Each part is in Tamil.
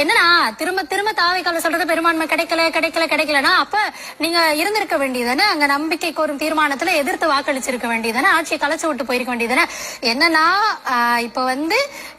என்னன்னா திரும்ப திரும்ப தாவேக்கால சொல்றது பெரும்பான்மை கிடைக்கலன்னா அப்ப நீங்க இருந்திருக்க வேண்டியதானே, அங்க நம்பிக்கை கோரும் தீர்மானத்துல எதிர்த்து வாக்களிச்சிருக்க வேண்டியதானே, ஆட்சியை கலைச்சு விட்டு போயிருக்க வேண்டியதானே. என்னன்னா இப்ப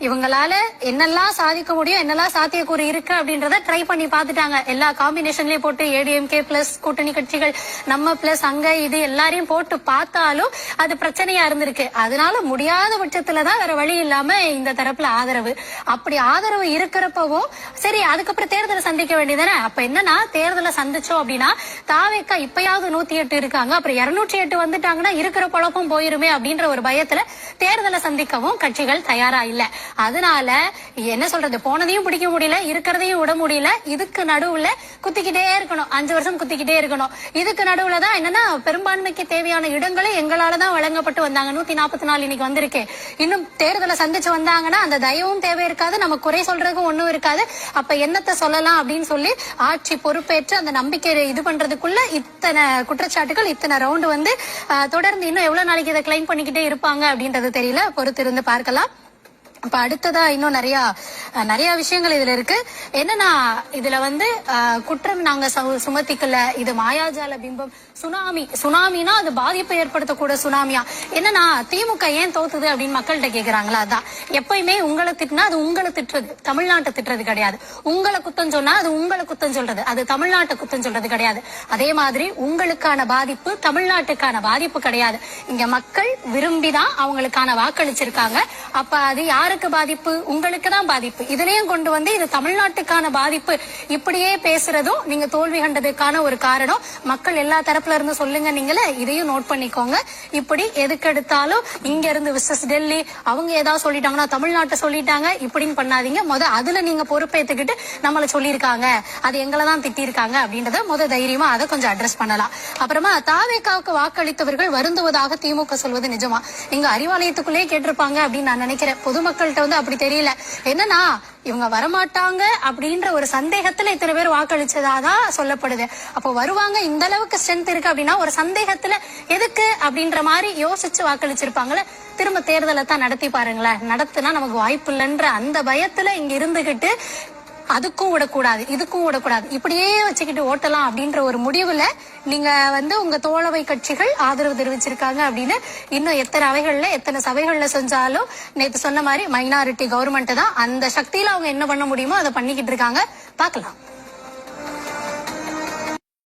இவங்களால என்னெல்லாம் சாதிக்க முடியும், என்னெல்லாம் சாத்தியக்கூறு இருக்கு அப்படின்றத ட்ரை பண்ணி பாத்துட்டாங்க. எல்லா காம்பினேஷன்லயும் போட்டு ஏடிஎம்கே பிளஸ் கூட்டணி கட்சிகள் நம்ம பிளஸ் அங்க இது எல்லாரையும் போட்டு பார்த்தாலும் அது பிரச்சனையா இருந்திருக்கு. அதனால முடியாத பட்சத்துலதான் வேற வழி இல்லாம இந்த தரப்புல ஆதரவு. அப்படி ஆதரவு இருக்கிறப்பவும் சரி அதுக்கப்புறம் தேர்தலை சந்திக்க வேண்டியதானே. அப்ப என்னன்னா தேர்தலை சந்திச்சோம் அப்படின்னா தாவேக்கா இப்பயாவது 108 இருக்காங்க, அப்புறம் 208 வந்துட்டாங்கன்னா இருக்கிற குழப்பம் போயிருமே அப்படின்ற ஒரு பயத்துல தேர்தலை சந்திக்கவும் கட்சிகள் தயாரா இல்ல. அதனால என்ன சொல்றது, போனதையும் பிடிக்க முடியல, இருக்கிறதையும் விட முடியல. இதுக்கு நடுவுல குத்திக்கிட்டே இருக்கணும், 5 வருஷம் குத்திக்கிட்டே இருக்கணும். இதுக்கு நடுவுலதான் என்னன்னா பெரும்பான்மைக்கு தேவையான இடங்களும் எங்களாலதான் வழங்கப்பட்டு வந்தாங்க. 144 இன்னைக்கு வந்திருக்கு. இன்னும் தேர்தலை சந்திச்சு வந்தாங்கன்னா அந்த தயவும் தேவை இருக்காது, நம்ம குறை சொல்றதுக்கும் ஒண்ணும் இருக்காது. அப்ப என்னத்தை சொல்லலாம் அப்படின்னு சொல்லி ஆட்சி பொறுப்பேற்று அந்த நம்பிக்கை இது பண்றதுக்குள்ள இத்தனை குற்றச்சாட்டுகள், இத்தனை ரவுண்டு தொடர்ந்து இன்னும் எவ்வளவு நாளைக்கு இதை கிளைம் பண்ணிக்கிட்டே இருப்பாங்க அப்படின்றது தெரியல. பொறுத்திருந்து பார்க்கலாம். அப்ப அடுத்ததா இன்னும் நிறைய விஷயங்கள் இதுல இருக்கு. என்னன்னா இதுல குற்றம் நாங்க சுமத்திக்கல, இது மாயாஜால பிம்பம், சுனாமினா அது பாதிப்பை ஏற்படுத்தக்கூட சுனாமியா. என்னன்னா திமுக ஏன் தோத்துது அப்படின்னு மக்கள்கிட்ட கேக்குறாங்களா. அதான் எப்பயுமே உங்களை திட்டினா அது உங்களை திட்டுறது, தமிழ்நாட்டை திட்டுறது கிடையாது. உங்களை குத்தம் சொன்னா அது உங்களை குத்தம் சொல்றது, அது தமிழ்நாட்டை குத்தம் சொல்றது கிடையாது. அதே மாதிரி உங்களுக்கான பாதிப்பு தமிழ்நாட்டுக்கான பாதிப்பு கிடையாது. இங்க மக்கள் விரும்பிதான் அவங்களுக்கான வாக்களிச்சிருக்காங்க. அப்ப அது யாருக்கு பாதிப்பு, உங்களுக்கு தான் பாதிப்பு. இதுலயும் கொண்டு இது தமிழ்நாட்டுக்கான பாதிப்பு இப்படியே பேசுறதும் நீங்க தோல்வி கண்டதுக்கான ஒரு காரணம். மக்கள் எல்லா தரப்புல இருந்து சொல்லுங்க, நீங்களே இதையும் நோட் பண்ணிக்கோங்க. இப்படி எதுக்கு எடுத்தாலும் இங்க இருந்து விசஸ் டெல்லி அவங்க ஏதாவது சொல்லிட்டாங்கன்னா தமிழ்நாட்டை சொல்லிட்டாங்க இப்படின்னு பண்ணாதீங்க. அதுல நீங்க பொறுப்பேற்றுக்கிட்டு நம்மள சொல்லியிருக்காங்க, அது எங்களை தான் திட்டிருக்காங்க அப்படின்றத தைரியமா அதை கொஞ்சம் அட்ரஸ் பண்ணலாம். அப்புறமா தாவேக்காவுக்கு வாக்களித்தவர்கள் வருந்துவதாக திமுக சொல்வது நிஜமா? இங்க அறிவாலயத்துக்குள்ளே கேட்டிருப்பாங்க அப்படின்னு நான் நினைக்கிறேன். பொதுமக்கள்கிட்ட அப்படி தெரியல. என்னன்னா இவங்க வரமாட்டாங்க அப்படின்ற ஒரு சந்தேகத்துல இத்தனை பேர் வாக்களிச்சதாதான் சொல்லப்படுது. அப்போ வருவாங்க, இந்த அளவுக்கு ஸ்ட்ரென்த் இருக்கு அப்படின்னா ஒரு சந்தேகத்துல எதுக்கு அப்படின்ற மாதிரி யோசிச்சு வாக்களிச்சிருப்பாங்களே. திரும்ப தேர்தலை தான் நடத்தி பாருங்களேன், நடத்துனா நமக்கு வாய்ப்பு இல்லைன்ற அந்த பயத்துல இங்க இருந்துகிட்டு அதுக்கும் விடக்கூடாது இதுக்கும் விடக்கூடாது இப்படியே வச்சுக்கிட்டு ஓட்டலாம் அப்படின்ற ஒரு முடிவுல நீங்க உங்க தோழமை கட்சிகள் ஆதரவு தெரிவிச்சிருக்காங்க அப்படின்னு இன்னும் எத்தனை அவைகள்ல எத்தனை சபைகள்ல செஞ்சாலும் நேத்து சொன்ன மாதிரி மைனாரிட்டி கவர்மெண்ட் தான், அந்த சக்தியில அவங்க என்ன பண்ண முடியுமோ அதை பண்ணிக்கிட்டு இருக்காங்க. பார்க்கலாம்.